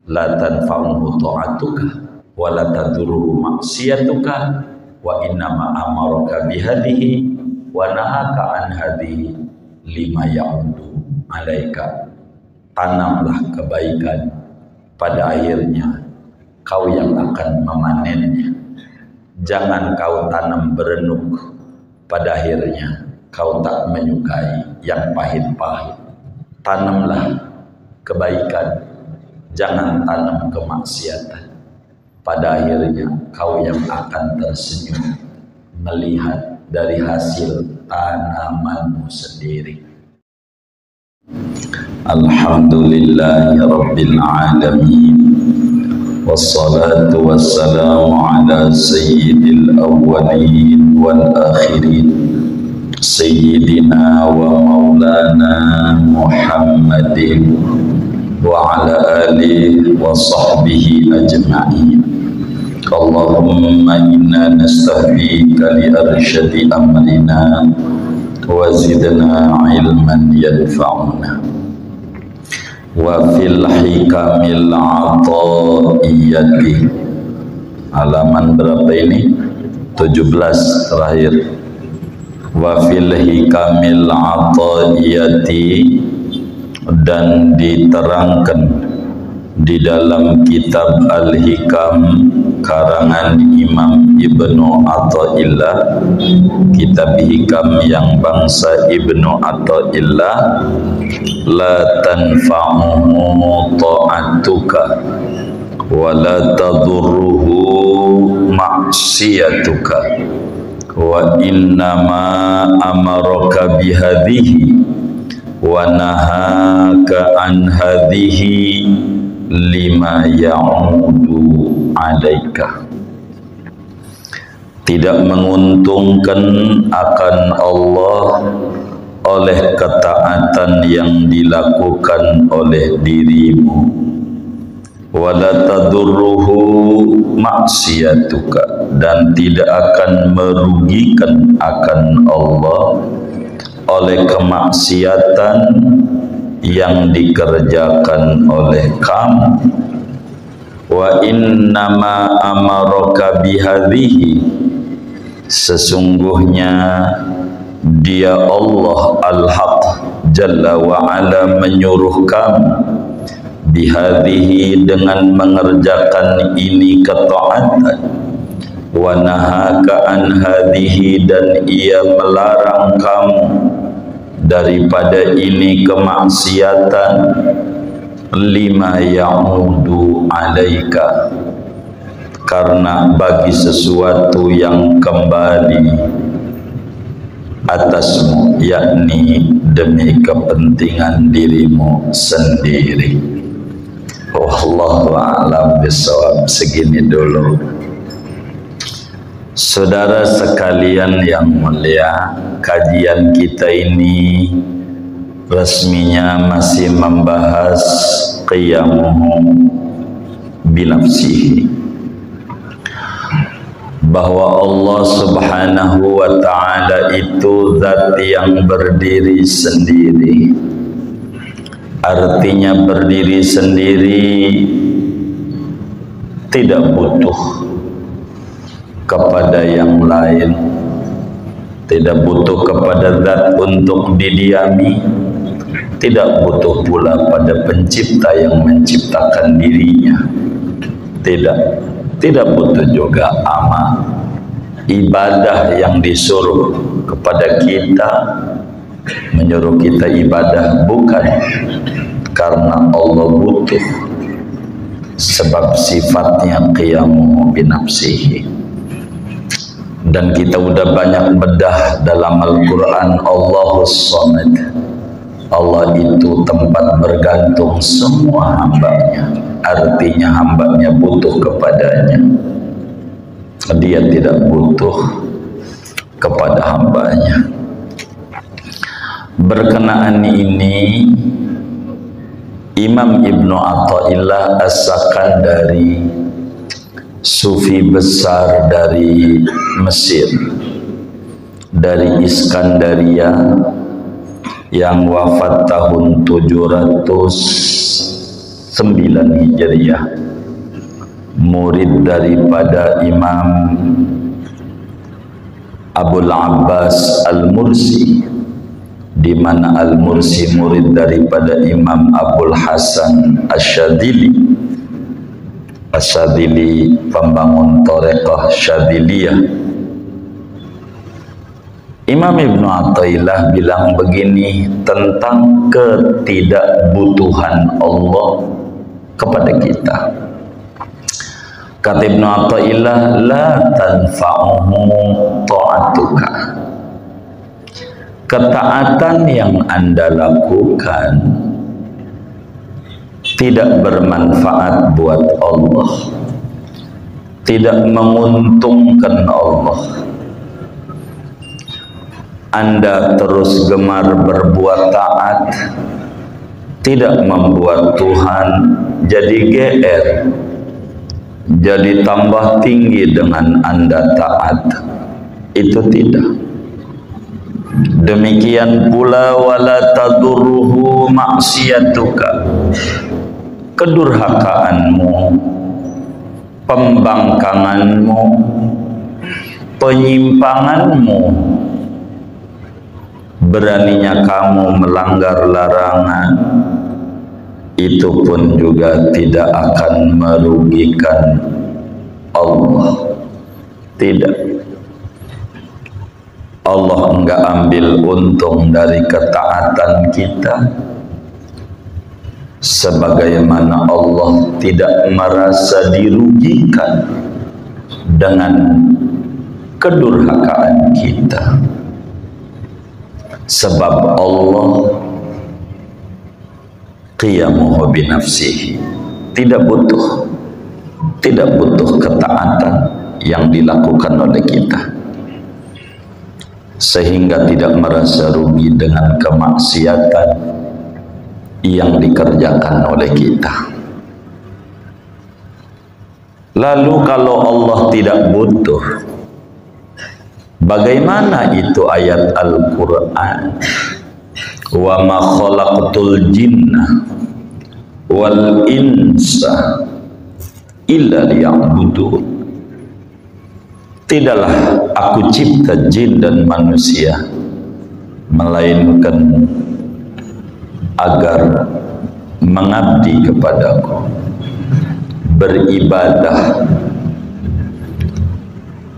la tanfa'uhu ta'atuka wa la tadurruhu maksiyatuka wa innama amaraka bihadihi wa nahaka an hadihi lima ya'udu alaika. Tanamlah kebaikan, pada akhirnya kau yang akan memanennya. Jangan kau tanam berenuk, pada akhirnya kau tak menyukai yang pahit-pahit. Tanamlah kebaikan, jangan tanam kemaksiatan. Pada akhirnya kau yang akan tersenyum melihat dari hasil tanamanmu sendiri. Alhamdulillahi Rabbil Alamin, wassalatu wassalamu ala sayyidil awwalin wal akhirin, sayyidina wa maulana Muhammadin wa ala alihi wa sahbihi ajma'in. Allahumma inna nastahfika li arsyadi amrina wa zidna ilman yanfa'una wa fil hikamil ataiyati. Halaman berapa ini? 17 terakhir. Wa fil hikamil ataiyati, dan diterangkan di dalam kitab Al-Hikam karangan Imam Ibnu Athaillah, kitab hikam yang bangsa Ibnu Athaillah, la tanfa'uhu ta'atuka wa la tadurruhu maksiyatuka wa innama amaraka bihadhihi wa nahaka an hadhihi lima ya'udu alaika. Tidak menguntungkan akan Allah oleh ketaatan yang dilakukan oleh dirimu, wala tadurruhu maksiyatuka, dan tidak akan merugikan akan Allah oleh kemaksiatan yang dikerjakan oleh kamu. Wa innama amaraka bihadhihi, sesungguhnya Dia Allah Al-Haq Jalla wa Ala menyuruh kamu bihadhihi, dengan mengerjakan ini ketaatan, wa nahaka an hadhihi, dan Ia melarang kamu daripada ini kemaksiatan, lima ya'udu alaika, karena bagi sesuatu yang kembali atasmu, yakni demi kepentingan dirimu sendiri. Wallahu a'lam bishawab. Segini dulu. Saudara sekalian yang mulia, kajian kita ini resminya masih membahas qiyamuhu binafsihi, bahwa Allah Subhanahu wa ta'ala itu zat yang berdiri sendiri. Artinya berdiri sendiri, tidak butuh kepada yang lain, tidak butuh kepada zat untuk didiami, tidak butuh pula pada pencipta yang menciptakan dirinya, tidak butuh juga amal. Ibadah yang disuruh kepada kita, menyuruh kita ibadah, bukan karena Allah butuh, sebab sifatnya qiyamu binafsihi. Dan kita udah banyak bedah dalam Al-Quran, Allahus Samad, Allah itu tempat bergantung semua hambanya. Artinya hambanya butuh kepadanya, Dia tidak butuh kepada hambanya. Berkenaan ini, Imam Ibnu Athaillah As-Sakandari, sufi besar dari Mesir, dari Iskandaria, yang wafat tahun 700 Hijriah, murid daripada Imam Abul Abbas Al-Mursi, di mana Al-Mursi murid daripada Imam Abul Hasan Asyadzili. Asyadzili pembangun Thariqah Syadziliyah. Imam Ibnu Athaillah bilang begini tentang ketidakbutuhan Allah kepada kita. Kata Ibnu Athaillah, la tanfa'uhu ta'atuka. Ketaatan yang Anda lakukan tidak bermanfaat buat Allah, tidak menguntungkan Allah. Anda terus gemar berbuat taat, tidak membuat Tuhan jadi GR, jadi tambah tinggi dengan Anda taat. Itu tidak. Demikian pula wala tadurruhu maksiyatuka. Kedurhakaanmu, pembangkanganmu, penyimpanganmu, beraninya kamu melanggar larangan, itu pun juga tidak akan merugikan Allah. Tidak. Allah enggak ambil untung dari ketaatan kita, sebagaimana Allah tidak merasa dirugikan dengan kedurhakaan kita. Sebab Allah qiyamuhu binafsihi, tidak butuh ketaatan yang dilakukan oleh kita, sehingga tidak merasa rugi dengan kemaksiatan yang dikerjakan oleh kita. Lalu kalau Allah tidak butuh, bagaimana itu ayat Al-Quran? Wa ma khalaqtul jinna wal insa illa liya'budun. Tidaklah aku cipta jin dan manusia melainkan agar mengabdi kepadaku, beribadah.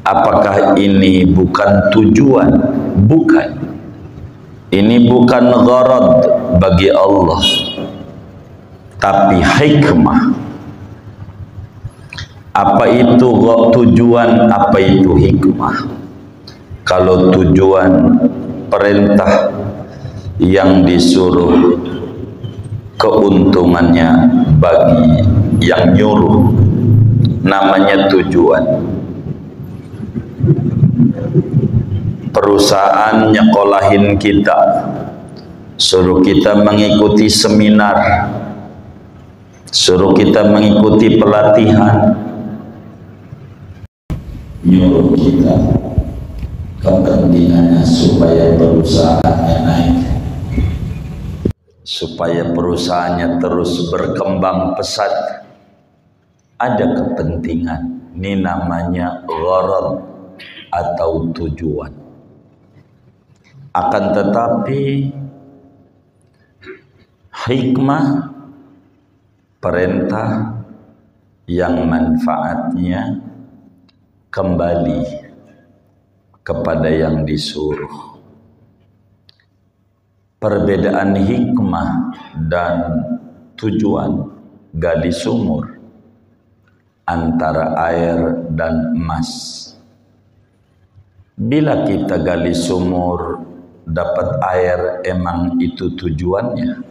Apakah ini bukan tujuan? Bukan. Ini bukan gharad bagi Allah, tapi hikmah. Apa itu tujuan, apa itu hikmah? Kalau tujuan perintah yang disuruh, keuntungannya bagi yang nyuruh, namanya tujuan. Perusahaan nyekolahin kita, suruh kita mengikuti seminar, suruh kita mengikuti pelatihan, nyuruh kita kepentingannya supaya perusahaannya naik, supaya perusahaannya terus berkembang pesat. Ada kepentingan, ini namanya gharad atau tujuan. Akan tetapi hikmah, perintah yang manfaatnya kembali kepada yang disuruh. Perbedaan hikmah dan tujuan gali sumur antara air dan emas. Bila kita gali sumur dapat air, emang itu tujuannya.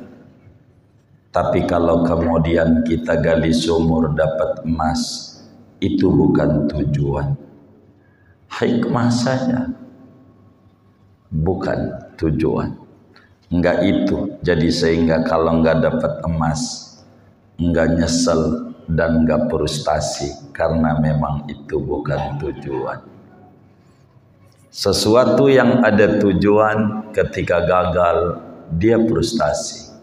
Tapi kalau kemudian kita gali sumur dapat emas, itu bukan tujuan. Hikmah saja, bukan tujuan. Enggak itu. Jadi sehingga kalau enggak dapat emas, enggak nyesel dan enggak frustasi, karena memang itu bukan tujuan. Sesuatu yang ada tujuan ketika gagal dia frustasi.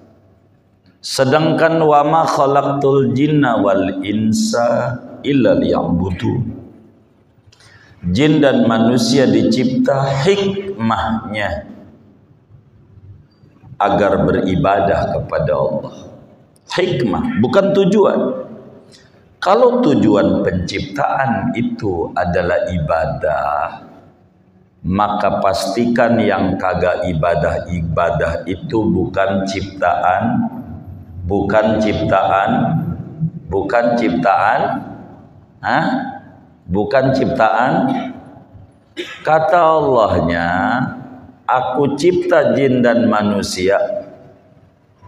Sedangkan wa ma khalaqtul jinna wal insa illa liya'budun. Jin dan manusia dicipta hikmahnya agar beribadah kepada Allah. Hikmah, bukan tujuan. Kalau tujuan penciptaan itu adalah ibadah, maka pastikan yang kagak ibadah itu bukan ciptaan, bukan ciptaan. Kata Allahnya, aku cipta jin dan manusia,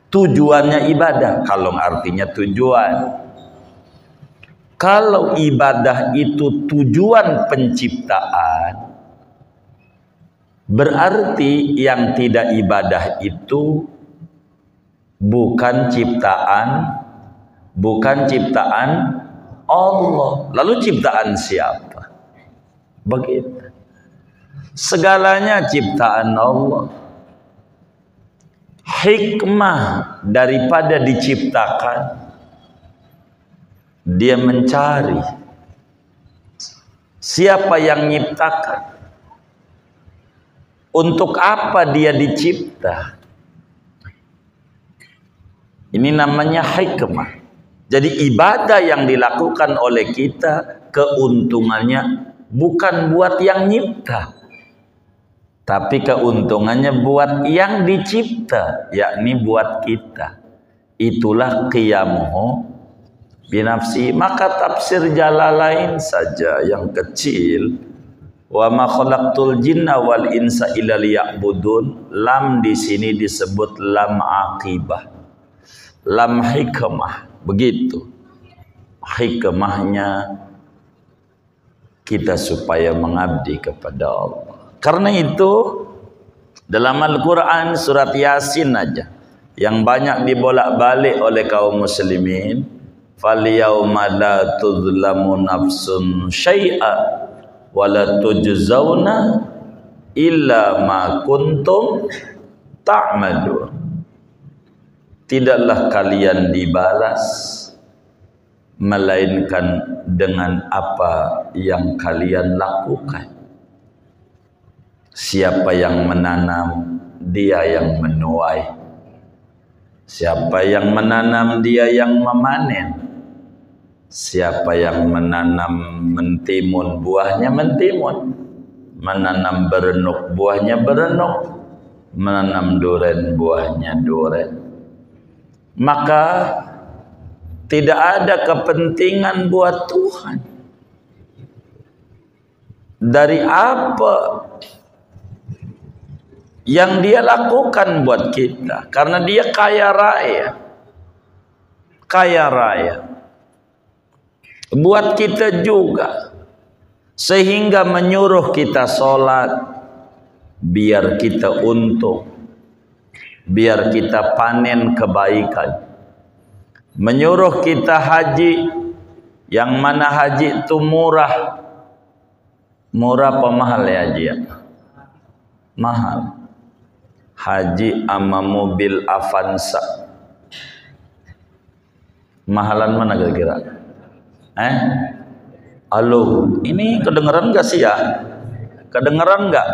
tujuannya ibadah. Kalau artinya tujuan, kalau ibadah itu tujuan penciptaan, berarti yang tidak ibadah itu bukan ciptaan Allah. Lalu ciptaan siapa? Begitu. Segalanya ciptaan Allah. Hikmah daripada diciptakan, dia mencari siapa yang nyiptakan, untuk apa dia dicipta. Ini namanya hikmah. Jadi ibadah yang dilakukan oleh kita, keuntungannya bukan buat yang nyipta, tapi keuntungannya buat yang dicipta, yakni buat kita. Itulah qiyamuhu binafsi. Maka tafsir Jalalain saja yang kecil, wa ma khalaqtul jinna wal insa illa liya'budun, lam di sini disebut lam aqibah, lam hikmah. Begitu hikmahnya kita supaya mengabdi kepada Allah. Karena itu dalam Al-Quran surat Yasin aja yang banyak dibolak-balik oleh kaum muslimin, falyawma la tuzlamu nafsun syai'a wa la tujzauna illa ma kuntum ta'malun. Tidaklah kalian dibalas melainkan dengan apa yang kalian lakukan. Siapa yang menanam, dia yang menuai. Siapa yang menanam, dia yang memanen. Siapa yang menanam mentimun, buahnya mentimun. Menanam berenuk, buahnya berenuk. Menanam duren, buahnya duren. Maka tidak ada kepentingan buat Tuhan dari apa yang dia lakukan buat kita, karena dia kaya raya buat kita juga, sehingga menyuruh kita sholat biar kita untung, biar kita panen kebaikan. Menyuruh kita haji, yang mana haji itu murah. Murah apa mahal ya haji ya? Mahal. Haji ama mobil Avanza, mahalan mana kira-kira? Halo, ini kedengeran gak sih ya? Kedengeran gak?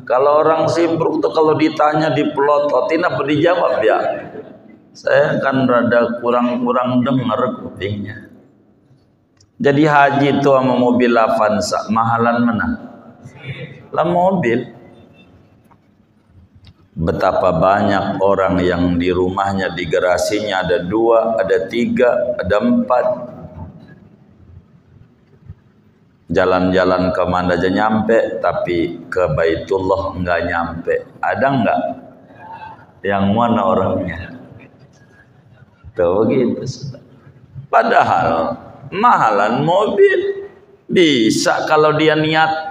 Kalau orang Simpruk tuh kalau ditanya dipelototin apa dijawab ya? Saya kan rada kurang dengar kupingnya. Jadi haji itu sama mobil Avanza, mahalan mana? Lah mobil. Betapa banyak orang yang di rumahnya, di garasinya ada 2, ada 3, ada 4. Jalan-jalan kemana aja nyampe, tapi ke Baitullah enggak nyampe. Ada enggak? Yang mana orangnya? Tuh begitu. Padahal mahalan mobil bisa kalau dia niat.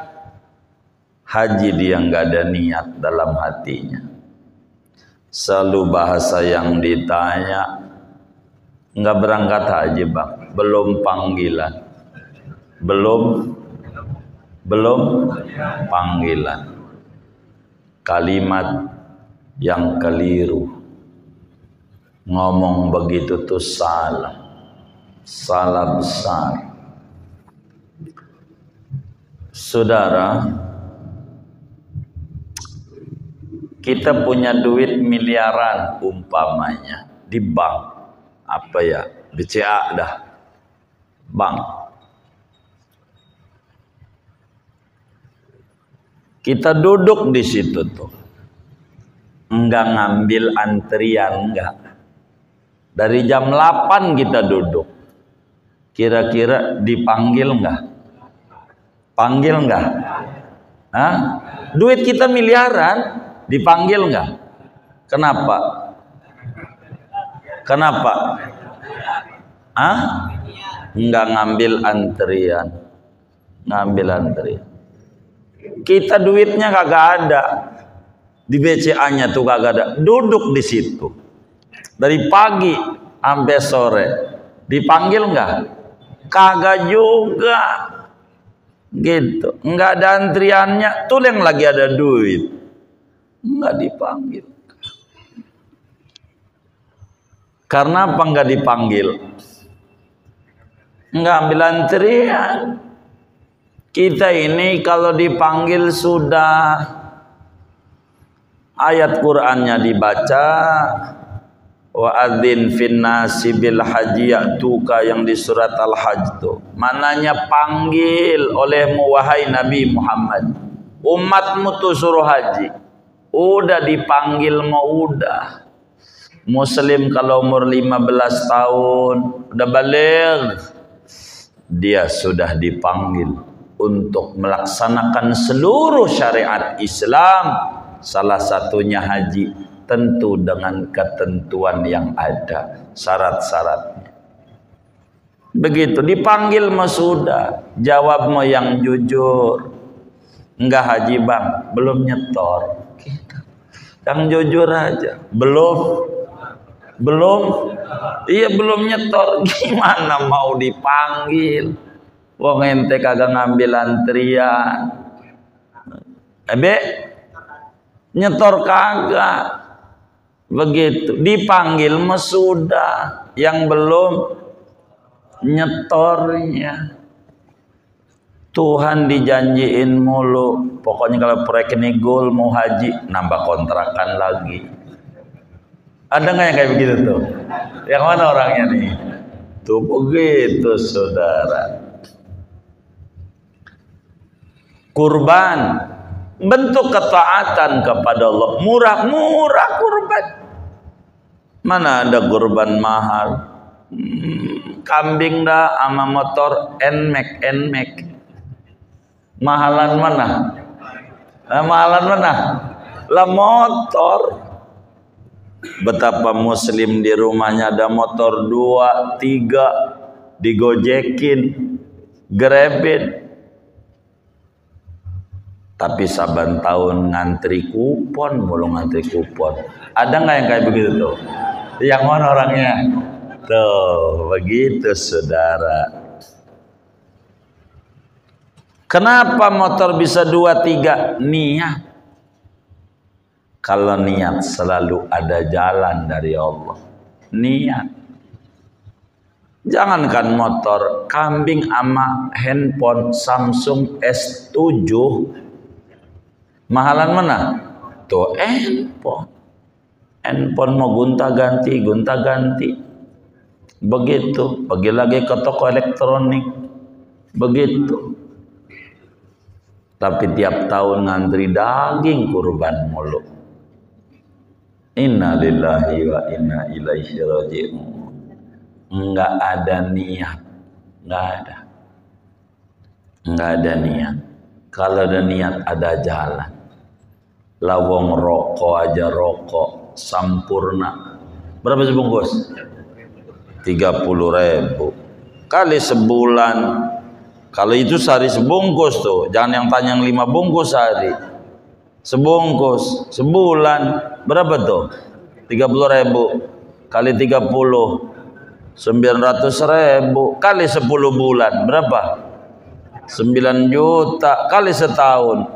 Haji dia enggak ada niat dalam hatinya. Selalu bahasa yang ditanya, enggak berangkat haji bang, belum panggilan. Belum panggilan. Kalimat yang keliru. Ngomong begitu tuh salah. Salah besar. Saudara, kita punya duit miliaran umpamanya di bank. Apa ya? BCA dah. Bank. Kita duduk di situ tuh. Enggak ngambil antrian, enggak. Dari jam 8 kita duduk. Kira-kira dipanggil enggak? Panggil enggak? Hah? Duit kita miliaran, dipanggil enggak? Kenapa? Kenapa? Hah? Enggak ngambil antrian. Ngambil antrian. Kita duitnya kagak ada. Di BCA-nya tuh kagak ada. Duduk di situ. Dari pagi sampai sore. Dipanggil enggak? Kagak juga. Gitu. Enggak ada antriannya. Tuh yang lagi ada duit. Enggak dipanggil. Karena apa enggak dipanggil? Enggak ambil antrian. Kita ini kalau dipanggil sudah ayat Qur'annya dibaca, wa adzin finnasi bil haji ya'tuka yang di surat Al-Hajj tuh. Mananya panggil olehmu wahai Nabi Muhammad. Umatmu tuh suruh haji. Udah dipanggil mau udah. Muslim kalau umur 15 tahun udah balik, dia sudah dipanggil untuk melaksanakan seluruh syariat Islam, salah satunya haji, tentu dengan ketentuan yang ada, syarat-syaratnya. Begitu dipanggil mah sudah, jawab mau yang jujur. Enggak haji bang, belum nyetor. Gitu. Yang jujur aja, belum, iya belum nyetor, gimana mau dipanggil? Wong ente kagak ngambil antrian. Nyetor kagak. Begitu. Dipanggil mah sudah. Yang belum nyetornya. Tuhan dijanjiin mulu. Pokoknya kalau proyek ini goal mau haji, nambah kontrakan lagi. Ada nggak yang kayak begitu tuh? Yang mana orangnya nih? Tuh begitu saudara. Kurban, bentuk ketaatan kepada Allah. Murah-murah kurban. Mana ada kurban mahal? Kambing dah sama motor NMAX. Mahalan mana? Mahalan mana? Lah motor. Betapa muslim di rumahnya ada motor 2, 3 digojekin, grebin. Tapi saban tahun ngantri kupon, mulu ngantri kupon. Ada nggak yang kayak begitu tuh? Yang mana orangnya? Tuh, begitu saudara. Kenapa motor bisa 2, 3? Niat. Kalau niat selalu ada jalan dari Allah. Niat. Jangankan motor, kambing sama handphone Samsung S7. Mahalan mana? Tuh handphone. Handphone mau gonta-ganti. Begitu. Pergi lagi ke toko elektronik. Begitu. Tapi tiap tahun ngantri daging kurban mulu. Inna lillahi wa inna ilaihi raji'un. Enggak ada niat. Enggak ada niat. Kalau ada niat ada jalan. Lawong rokok aja rokok sampurna. Berapa sebungkus? 30.000 kali sebulan. Kalau itu sehari sebungkus tuh. Jangan yang tanya yang 5 bungkus sehari. Sebungkus sebulan berapa tuh? 30.000 kali 30 900.000 kali 10 bulan berapa? 9 juta kali setahun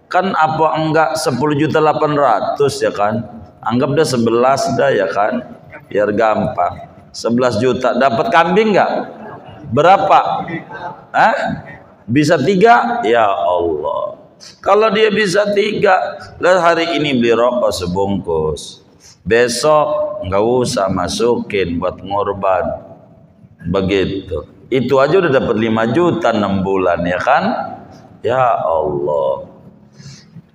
Kan apa enggak 10.800.000 ya kan? Anggap dah 11 dah ya kan? Biar gampang. 11 juta dapat kambing enggak? Berapa? Hah? Bisa 3? Ya Allah. Kalau dia bisa 3, lah hari ini beli rokok sebungkus. Besok enggak usah masukin buat ngorban. Begitu. Itu aja udah dapat 5 juta 6 bulan ya kan? Ya Allah.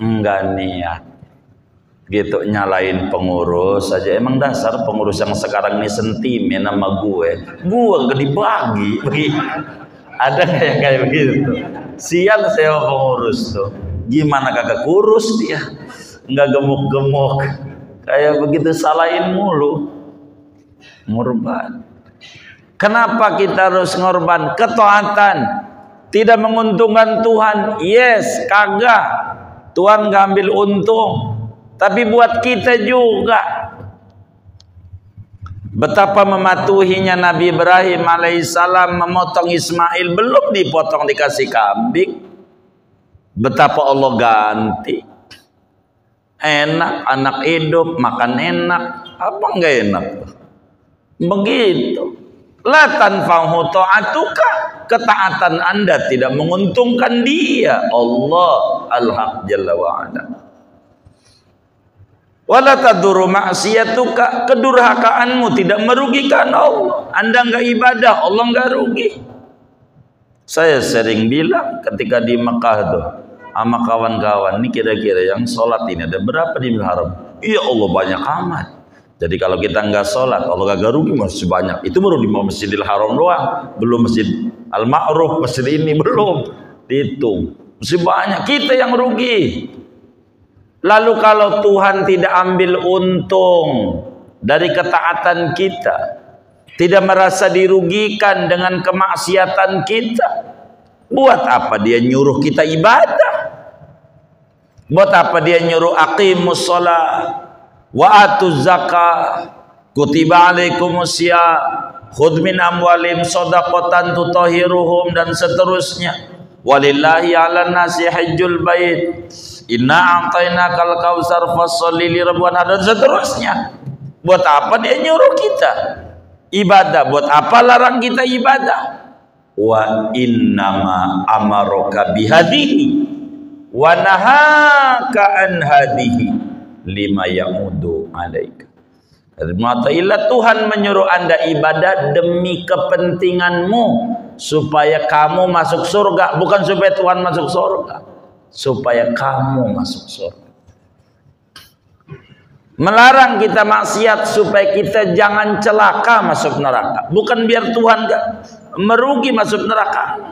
Enggak niat. Gitu nyalain pengurus saja. Emang dasar pengurus yang sekarang ini sentimen sama gue gak dibagi. Ada kayak kayak begitu. Sial sewa pengurus tuh. Gimana kagak kurus dia? Enggak gemuk-gemuk. Kayak begitu salahin mulu. Ngorban. Kenapa kita harus ngorban? Ketaatan. Tidak menguntungkan Tuhan. Yes, kagak. Tuhan ngambil untung. Tapi buat kita juga. Betapa mematuhinya Nabi Ibrahim alaihissalam memotong Ismail, belum dipotong dikasih kambing. Betapa Allah ganti. Enak, anak hidup, makan enak. Apa enggak enak? Begitu. La tanfa'hu ta'atuka. Ketaatan Anda tidak menguntungkan dia. Allah Al-Haq Jalla wa'ala. Wala tadurru ma'siyatuka, kedurhakaanmu tidak merugikan Allah. Anda enggak ibadah, Allah enggak rugi. Saya sering bilang ketika di Mekah tuh sama kawan-kawan, ini kira-kira yang sholat ini ada berapa di Haram? Iya Allah banyak amat. Jadi kalau kita enggak sholat, Allah enggak rugi masih banyak. Itu baru di Masjidil Haram doang, belum Masjid Al-Ma'ruf, masjid ini belum dihitung. Masih banyak kita yang rugi. Lalu kalau Tuhan tidak ambil untung dari ketaatan kita, tidak merasa dirugikan dengan kemaksiatan kita, buat apa dia nyuruh kita ibadah? Buat apa dia nyuruh aqimus shalah wa atuz zakah, kutiba alaikumus syiyam, khudh min amwalim shadaqatan tutahhiruhum, dan seterusnya. Walillahi 'alan nasi hajjul bait. Inna a'tainakal kautsar fasholli lirabbika, dan seterusnya. Buat apa dia nyuruh kita ibadah? Buat apa larang kita ibadah? Wa innama amaraka bihadihi wa nahaka an hadihi lima yamudu alaika. Mataillah, Tuhan menyuruh Anda ibadah demi kepentinganmu, supaya kamu masuk surga, bukan supaya Tuhan masuk surga, supaya kamu masuk surga. Melarang kita maksiat supaya kita jangan celaka masuk neraka, bukan biar Tuhan gak merugi masuk neraka.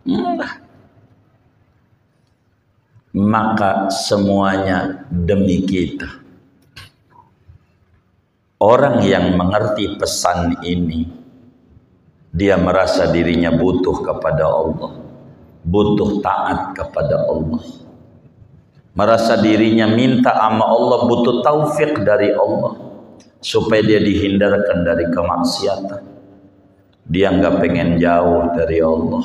Enggak. Maka semuanya demi kita. Orang yang mengerti pesan ini, dia merasa dirinya butuh kepada Allah, butuh taat kepada Allah, merasa dirinya minta sama Allah, butuh taufik dari Allah supaya dia dihindarkan dari kemaksiatan. Dia nggak pengen jauh dari Allah.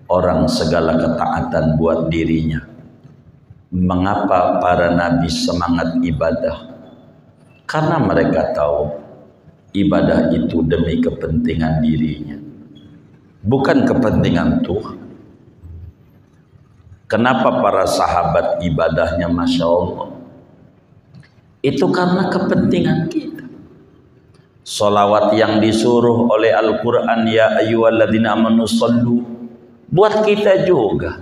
Orang segala ketaatan buat dirinya. Mengapa para nabi semangat ibadah? Karena mereka tahu ibadah itu demi kepentingan dirinya, bukan kepentingan Tuhan. Kenapa para sahabat ibadahnya Masya Allah? Itu karena kepentingan kita. Salawat yang disuruh oleh Al-Quran, ya ayyuhalladzina amanu shollu, buat kita juga.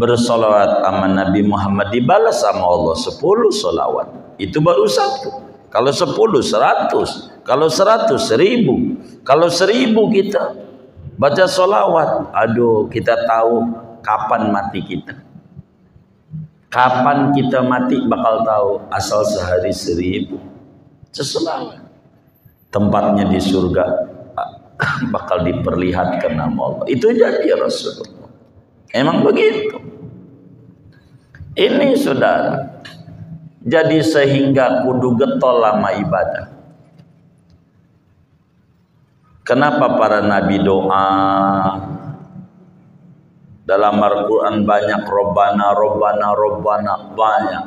Bersolawat sama Nabi Muhammad dibalas sama Allah 10 solawat. Itu baru 1. Kalau 10 100, kalau 100 1000, kalau 1000 kita baca solawat, aduh kita tahu kapan mati kita. Kapan kita mati bakal tahu, asal sehari 1000 sesolawat. Tempatnya di surga bakal diperlihatkan nama Allah. Itu jadi Rasulullah. Emang begitu. Ini saudara. Jadi sehingga kudu getol lama ibadah. Kenapa para nabi doa Dalam Al-Quran banyak Robbana, Robbana, Robbana, banyak.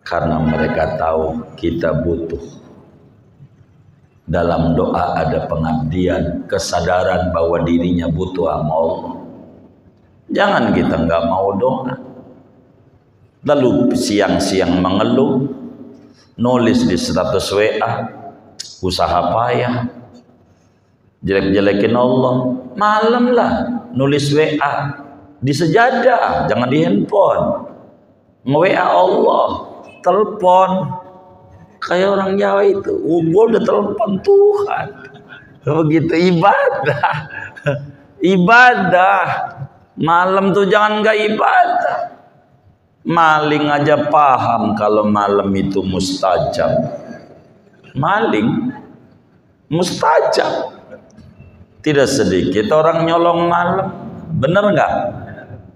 Karena mereka tahu kita butuh. Dalam doa ada pengabdian, kesadaran bahwa dirinya butuh sama Allah. Jangan kita nggak mau doa. Lalu siang-siang mengeluh, nulis di status WA, usaha payah, jelek-jelekin Allah. Malam lah nulis WA di sejadah, jangan di handphone. Nge-WA Allah, telepon. Kayak orang Jawa itu, gua udah telepon Tuhan. Begitu ibadah. Ibadah. Malam tuh jangan nggak ibadah. Maling aja paham kalau malam itu mustajab. Maling mustajab. Tidak sedikit orang nyolong malam. Bener nggak?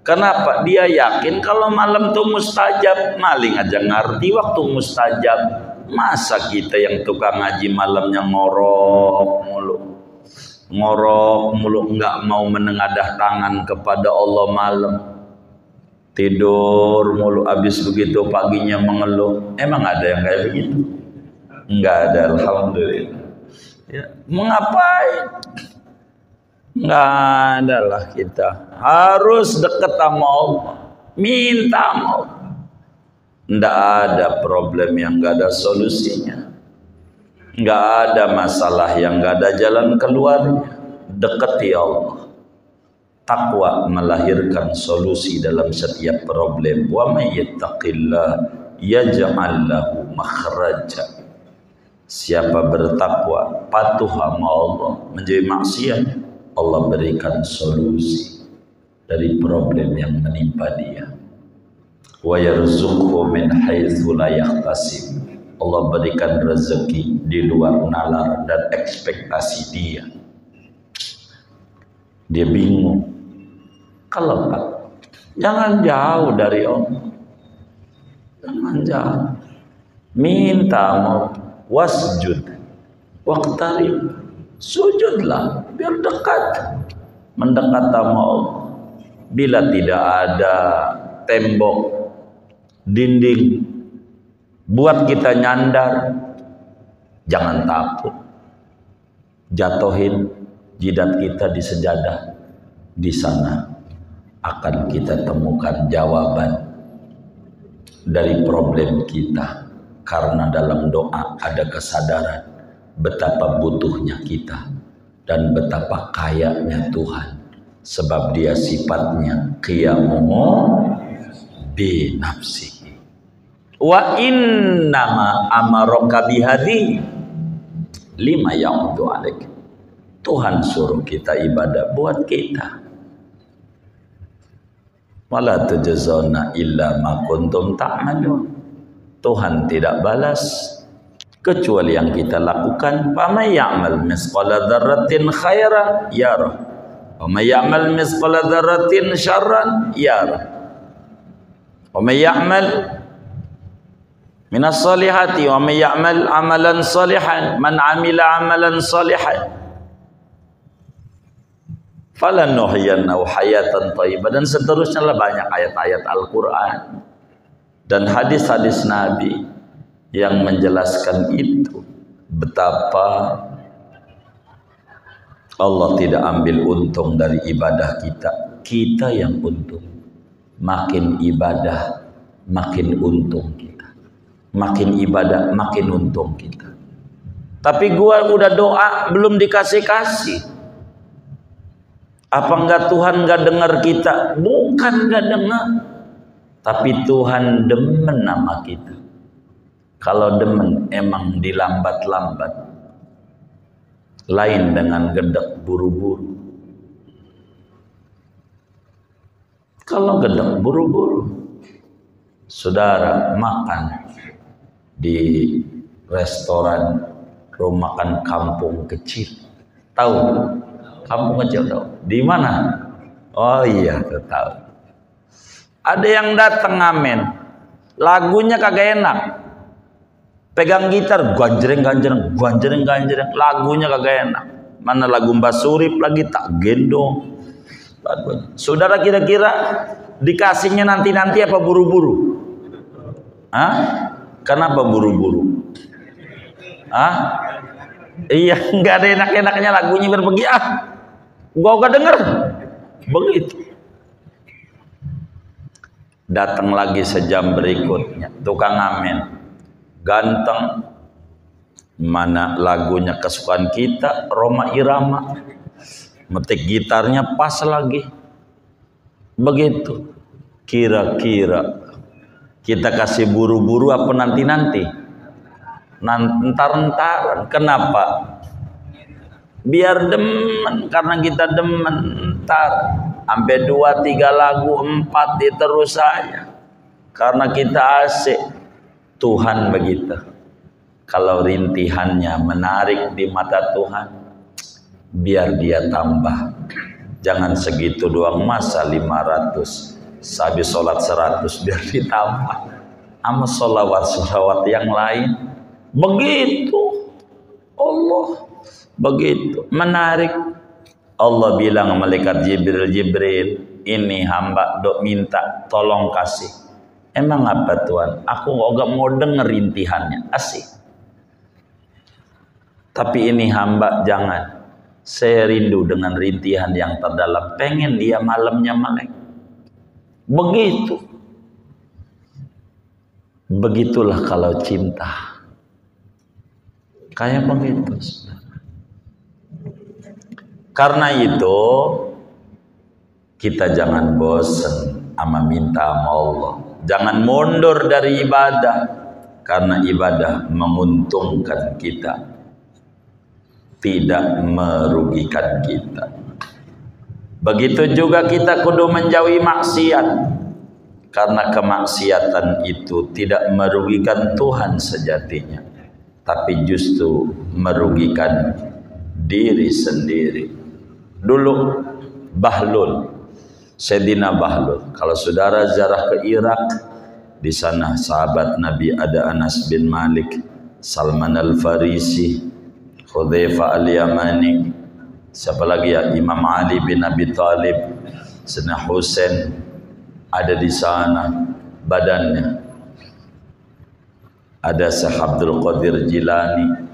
Kenapa? Dia yakin kalau malam itu mustajab. Maling aja ngerti waktu mustajab. Masa kita yang tukang ngaji malamnya ngorok mulu. Ngorok mulu, nggak mau menengadah tangan kepada Allah malam. Tidur mulu, habis begitu paginya mengeluh. Emang ada yang kayak begitu? Nggak ada, alhamdulillah. Ya, mau ngapain? Nggak ada lah kita. Harus dekat sama Allah. Minta sama Allah. Nggak ada problem yang nggak ada solusinya. Nggak ada masalah yang nggak ada jalan keluarnya. Dekati Allah. Takwa melahirkan solusi dalam setiap problem. Wa may yattaqillah yaj'al lahu makhraja. Siapa bertakwa, patuh sama Allah, menjadi maksiat, Allah berikan solusi dari problem yang menimpa dia. Wa yarzuqhu min haitsu la yahtasib. Allah berikan rezeki di luar nalar dan ekspektasi dia. Dia bingung. Kalau Pak, jangan jauh dari Allah. Jangan jauh. Minta mau wasjud. Waqtarib. Sujudlah biar dekat. Mendekat sama Allah. Bila tidak ada tembok, dinding buat kita nyandar, jangan takut. Jatuhin jidat kita di sejadah. Di sana akan kita temukan jawaban dari problem kita. Karena dalam doa ada kesadaran betapa butuhnya kita dan betapa kayanya Tuhan. Sebab dia sifatnya qiyamuhu bi nafsihi. Wa innama amaraka bihadhi lima ya'udu alaik. Tuhan suruh kita ibadah buat kita. Wala tujzauna illa ma kuntum ta'malun. Tuhan tidak balas kecuali yang kita lakukan. Fa may ya'mal misqala dzarratin khairan yarah. Wa may ya'mal misqala dzarratin syarran yarah. Wa may ya'mal minas solihati wa may ya'mal amalan salihan man amila amalan salihan falanuhyiyannahu hayatan thayyibah, dan seterusnya lah banyak ayat-ayat Al-Qur'an dan hadis-hadis Nabi yang menjelaskan itu. Betapa Allah tidak ambil untung dari ibadah kita. Kita yang untung. Makin ibadah makin untung kita. Makin ibadah makin untung kita. Tapi gua udah doa belum dikasih-kasih. Apa enggak Tuhan enggak dengar kita? Bukan enggak dengar. Tapi Tuhan demen sama kita. Kalau demen emang dilambat-lambat. Lain dengan gedek buru-buru. Kalau gedek buru-buru, saudara makan di restoran rumah makan kampung kecil. Tahu? Kampung kecil tahu? Di mana? Oh iya, tahu. Ada yang datang ngamen, lagunya kagak enak. Pegang gitar, ganjreng, lagunya kagak enak. Mana lagu Mbak Surip lagi tak gendong. Saudara kira-kira dikasihnya nanti-nanti apa buru-buru? Hah? Kenapa buru-buru? Hah? Iya, nggak ada enak-enaknya lagunya berbagi. Gua gak denger. Begitu. Datang lagi sejam berikutnya, tukang amen, ganteng, mana lagunya kesukaan kita, Roma Irama, metik gitarnya pas lagi. Begitu. Kira-kira kita kasih buru-buru apa nanti-nanti? Entar-entaran. Kenapa? Biar demen, karena kita demen. Entar sampai 2, 3 lagu, 4 diterus saja, karena kita asik. Tuhan begitu, kalau rintihannya menarik di mata Tuhan, biar dia tambah. Jangan segitu doang, masa 500 habis sholat 100 biar ditambah sama sholawat yang lain. Begitu Allah, begitu menarik. Allah bilang malaikat Jibril, ini hamba dok minta tolong kasih. Emang apa Tuhan? Aku gak mau denger rintihannya, asik. Tapi ini hamba jangan. Saya rindu dengan rintihan yang terdalam. Pengen dia malamnya melek. Begitu. Begitulah kalau cinta. Kayak begitu. Karena itu kita jangan bosan sama minta sama Allah. Jangan mundur dari ibadah, karena ibadah menguntungkan kita, tidak merugikan kita. Begitu juga kita kudu menjauhi maksiat, karena kemaksiatan itu tidak merugikan Tuhan sejatinya, tapi justru merugikan diri sendiri. Dulu Bahlul, Sayyidina Bahlul, kalau saudara ziarah ke Irak, di sana sahabat Nabi ada Anas bin Malik, Salman Al-Farisi, Hudzaifah Al-Yamani, siapa lagi ya, Imam Ali bin Abi Thalib, Sayyidina Husain ada di sana badannya. Ada Syekh Abdul Qadir Jilani,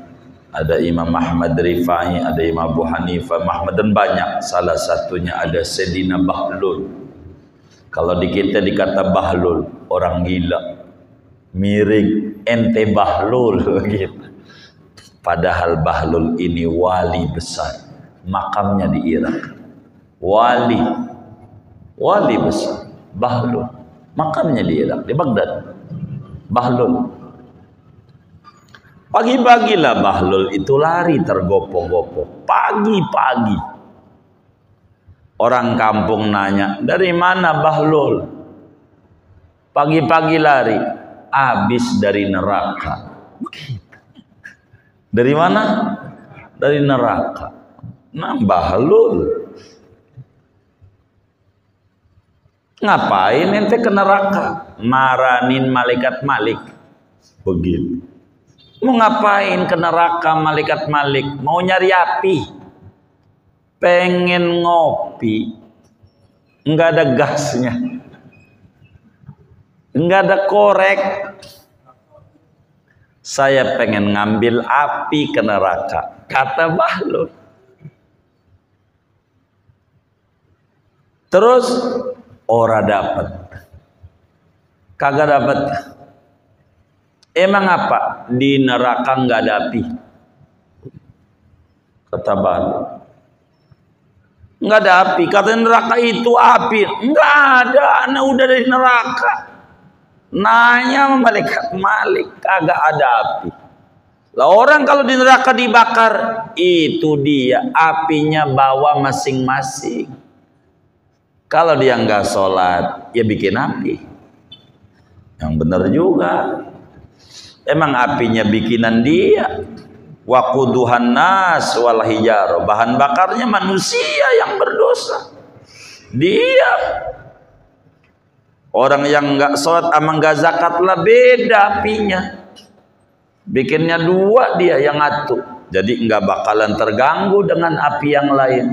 ada Imam Ahmad Rifai, ada Imam Abu Hanifah, Muhammad, dan banyak. Salah satunya ada Sayyidina Bahlul. Kalau di kita dikata Bahlul, orang gila, miring, ente Bahlul gitu. Padahal Bahlul ini wali besar, makamnya di Irak. Wali besar, Bahlul, makamnya di Irak, di Baghdad. Bahlul. Pagi-pagilah Bahlul itu lari tergopoh-gopoh. Pagi-pagi. Orang kampung nanya, dari mana Bahlul? Pagi-pagi lari. Habis dari neraka. Dari mana? Dari neraka. Nah, Bahlul. Ngapain ente ke neraka? Maranin malaikat Malik. Begitu. Mau ngapain ke neraka malaikat Malik? Mau nyari api. Pengen ngopi. Enggak ada gasnya. Enggak ada korek. Saya pengen ngambil api ke neraka. Kata Bahlul. Terus ora dapat. Kagak dapat. Emang apa? Di neraka nggak ada api. Kata Bahlul. Nggak ada api. Kata neraka itu api. Nggak ada. Anak udah dari neraka. Nanya sama malaikat Malik. Kagak ada api. Lah orang kalau di neraka dibakar, itu dia apinya bawa masing-masing. Kalau dia nggak sholat, ya bikin api. Yang benar juga. Emang apinya bikinan dia. Waquduhan nas wal hijar. Bahan bakarnya manusia yang berdosa. Dia. Orang yang nggak sholat sama nggak zakat lah beda apinya. Bikinnya dua dia yang ngatur. Jadi nggak bakalan terganggu dengan api yang lain.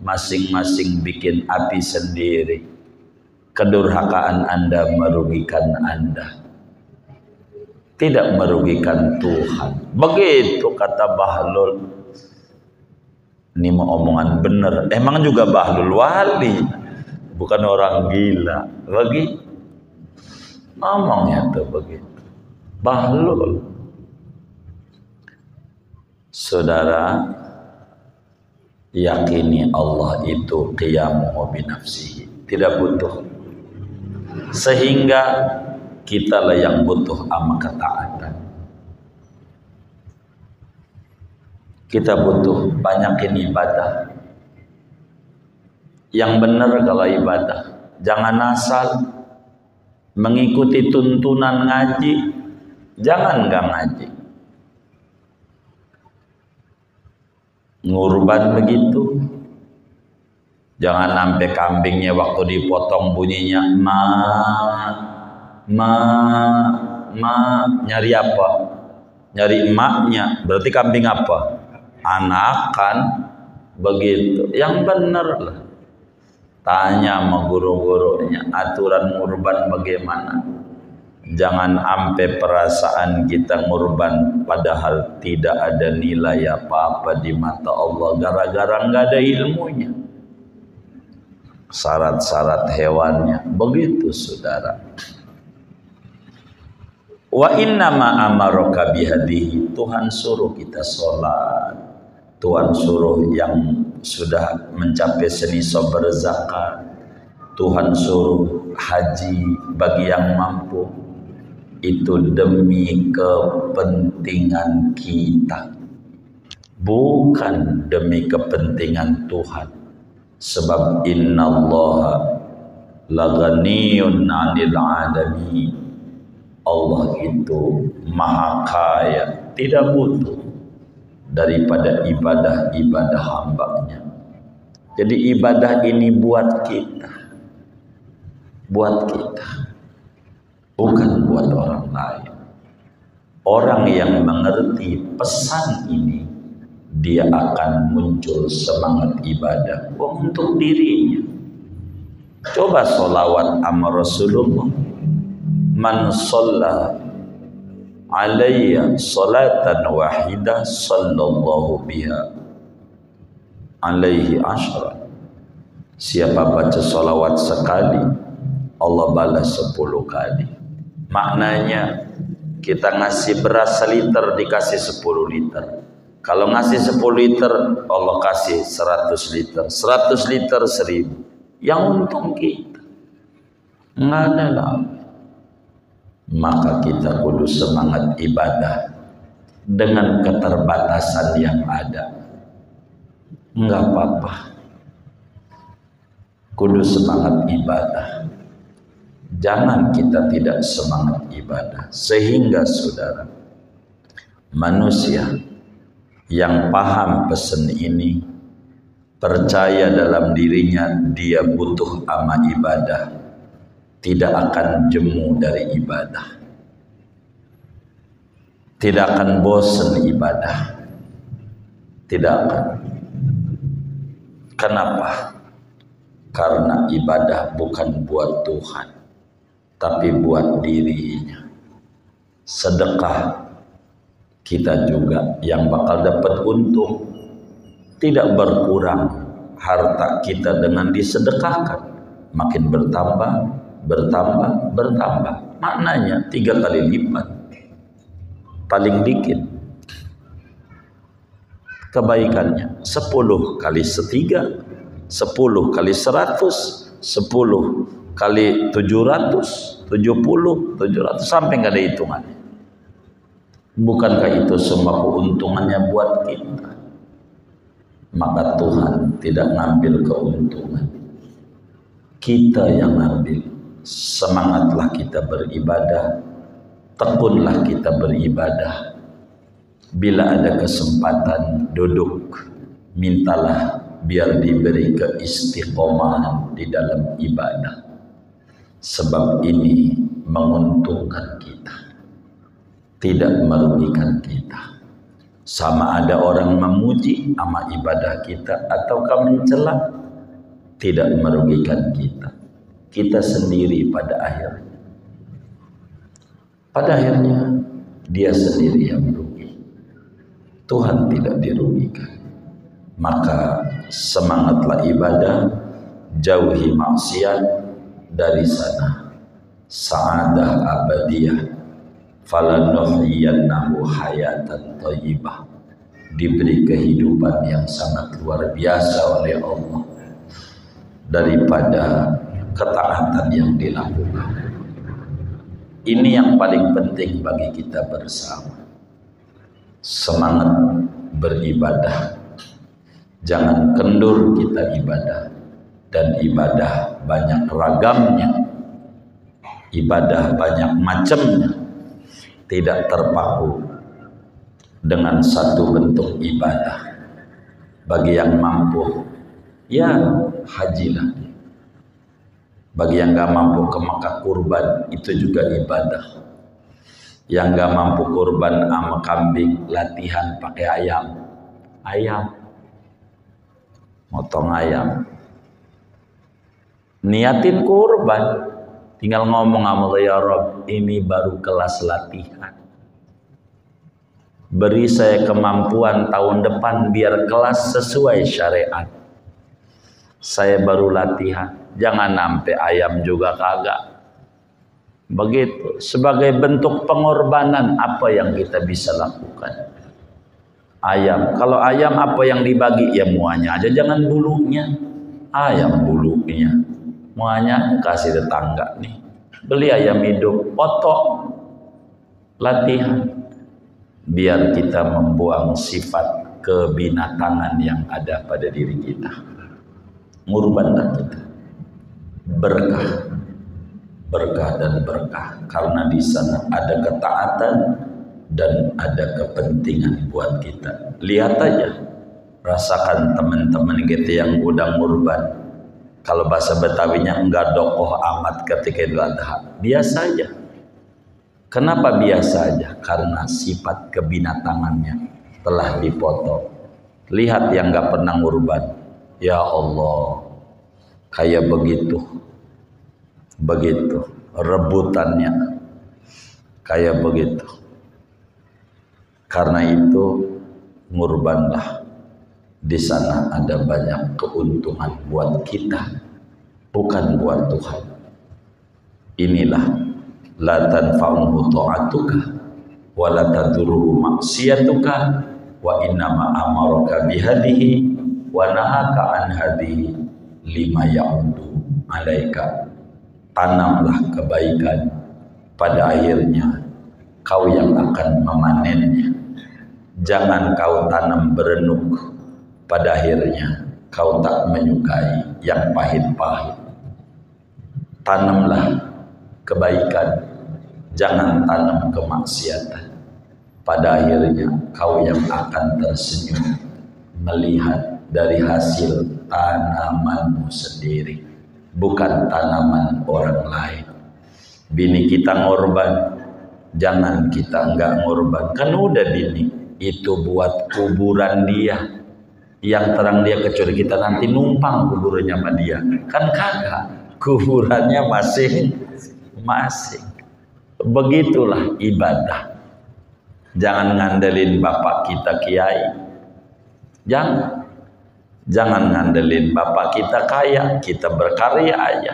masing-masing bikin api sendiri. Kedurhakaan Anda merugikan Anda, tidak merugikan Tuhan. Begitu kata Bahlul. Ini mau omongan bener. Emang juga Bahlul wali, bukan orang gila. Bagi ngomongnya tuh begitu. Bahlul. Saudara, yakini Allah itu qiyamuhu binafsihi, tidak butuh. Sehingga kita lah yang butuh sama ketaatan. Kita butuh banyakin ibadah. Yang benar kalau ibadah, jangan asal mengikuti tuntunan ngaji, jangan nggak ngaji. Ngurban begitu, jangan sampai kambingnya waktu dipotong bunyinya nyari apa? Nyari emaknya, berarti kambing apa? Anakan, begitu. Yang benar lah. Tanya sama guru-gurunya, aturan ngurban bagaimana? Jangan sampai perasaan kita ngurban padahal tidak ada nilai apa-apa di mata Allah gara-gara nggak ada ilmunya. Syarat-syarat hewannya begitu, saudara. Wa innama amaraka bihadihi, Tuhan suruh kita sholat, Tuhan suruh yang sudah mencapai senisab berzakat, Tuhan suruh haji bagi yang mampu. Itu demi kepentingan kita, bukan demi kepentingan Tuhan. Sebab innallaha laghaniyun 'anil 'alamin. Allah itu maha kaya, tidak butuh daripada ibadah-ibadah hambanya. Jadi ibadah ini buat kita, bukan buat orang lain. Orang yang mengerti pesan ini, dia akan muncul semangat ibadah untuk dirinya. Coba sholawat sama Rasulullah. Man shalla alayya salatan wahidah sallallahu biha alaihi asyara. Siapa baca sholawat sekali, Allah balas 10 kali. Maknanya kita ngasih beras seliter dikasih 10 liter. Kalau ngasih 10 liter, Allah kasih 100 liter. 100 liter 1000. Yang untung kita. Nggak ada lagi. Maka kita kudu semangat ibadah dengan keterbatasan yang ada. Nggak apa-apa. Kudu semangat ibadah. Jangan kita tidak semangat ibadah. Sehingga saudara, manusia yang paham pesan ini, percaya dalam dirinya dia butuh ama ibadah, tidak akan jemu dari ibadah, tidak akan bosan ibadah, tidak akan. Kenapa? Karena ibadah bukan buat Tuhan, tapi buat dirinya. Sedekah kita juga yang bakal dapat untung, tidak berkurang harta kita dengan disedekahkan, makin bertambah, maknanya 3 kali lipat, paling dikit kebaikannya 10 kali 1/3, 10 kali 100, 10 kali 700, 70, 700 sampai nggak ada hitungannya. Bukankah itu semua keuntungannya buat kita? Maka Tuhan tidak ngambil keuntungan, kita yang ngambil. Semangatlah kita beribadah, tekunlah kita beribadah. Bila ada kesempatan duduk, mintalah biar diberi keistiqomahan di dalam ibadah. Sebab ini menguntungkan kita, tidak merugikan kita. Sama ada orang memuji sama ibadah kita ataukah mencela, tidak merugikan kita. Kita sendiri pada akhirnya. Pada akhirnya dia sendiri yang merugi. Tuhan tidak dirugikan. Maka semangatlah ibadah, jauhi maksiat, dari sana sa'adah abadiyah, falanuhyiyannahu hayatan thayyibah, diberi kehidupan yang sangat luar biasa oleh Allah daripada ketaatan yang dilakukan. Ini yang paling penting bagi kita bersama. Semangat beribadah, jangan kendur kita ibadah, dan ibadah banyak ragamnya, ibadah banyak macamnya, tidak terpaku dengan satu bentuk ibadah. Bagi yang mampu, ya hajilah. Bagi yang gak mampu ke Mekah kurban, itu juga ibadah. Yang gak mampu kurban sama kambing, latihan pakai ayam, motong ayam, niatin kurban, tinggal ngomong sama Allah, ya Rob, ini baru kelas latihan, beri saya kemampuan tahun depan biar kelas sesuai syariat. Saya baru latihan, jangan sampai ayam juga kagak. Begitu, sebagai bentuk pengorbanan apa yang kita bisa lakukan. Ayam, kalau ayam apa yang dibagi, ya muanya aja, jangan bulunya. Ayam bulunya, muanya kasih tetangga nih. Beli ayam hidup, potong, latihan. Biar kita membuang sifat kebinatangan yang ada pada diri kita. Ngurbanlah kita, berkah dan berkah, karena di sana ada ketaatan dan ada kepentingan buat kita. Lihat aja, rasakan teman-teman kita yang udah ngurban. Kalau bahasa Betawinya enggak dokoh amat ketika Idul Adha, biasa aja. Kenapa biasa aja? Karena sifat kebinatangannya telah dipotong. Lihat yang enggak pernah ngurban, ya Allah, kayak begitu rebutannya, kayak begitu. Karena itu ngurbanlah, di sana ada banyak keuntungan buat kita, bukan buat Tuhan. Inilah la tanfa'uhu ta'atuka wa la tadurruhu maksiyatuka wa innama amaraka bihadihi wa nahaka an hadihi lima ya'udu alaika. Tanamlah kebaikan, pada akhirnya kau yang akan memanennya. Jangan kau tanam berenuk, pada akhirnya kau tak menyukai yang pahit-pahit. Tanamlah kebaikan, jangan tanam kemaksiatan. Pada akhirnya kau yang akan tersenyum melihat dari hasil tanamanmu sendiri, bukan tanaman orang lain. Bini kita ngorban, jangan kita enggak ngorban. Kan udah bini, itu buat kuburan dia. Yang terang dia, kecuali kita nanti numpang kuburannya sama dia. Kan kagak, kuburannya masing-masing. Begitulah ibadah. Jangan ngandelin bapak kita kiai. Jangan ngandelin bapak kita kaya, kita berkarya aja.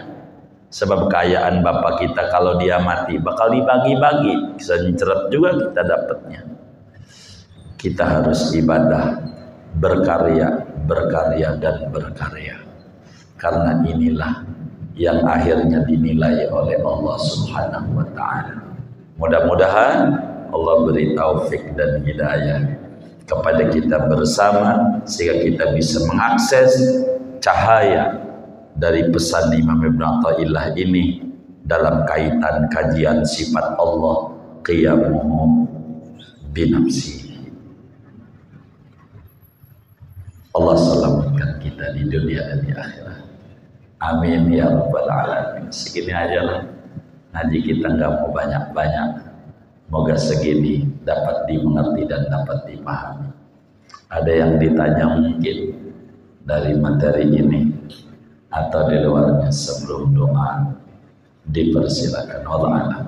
Sebab kekayaan bapak kita kalau dia mati bakal dibagi-bagi, senceret juga kita dapatnya. Kita harus ibadah, berkarya dan berkarya. Karena inilah yang akhirnya dinilai oleh Allah Subhanahu wa taala. Mudah-mudahan Allah beri taufik dan hidayah kepada kita bersama, sehingga kita bisa mengakses cahaya dari pesan Imam Ibn Athaillah ini dalam kaitan kajian sifat Allah, qiyamuhu binafsi. Allah selamatkan kita di dunia dan di akhirat. Amin ya rabbal alamin. Segini aja lah. Ngaji kita nggak mau banyak-banyak. Moga segini dapat dimengerti dan dapat dipahami. Ada yang ditanya mungkin dari materi ini atau di luarnya, sebelum doa dipersilakan. Allah alam.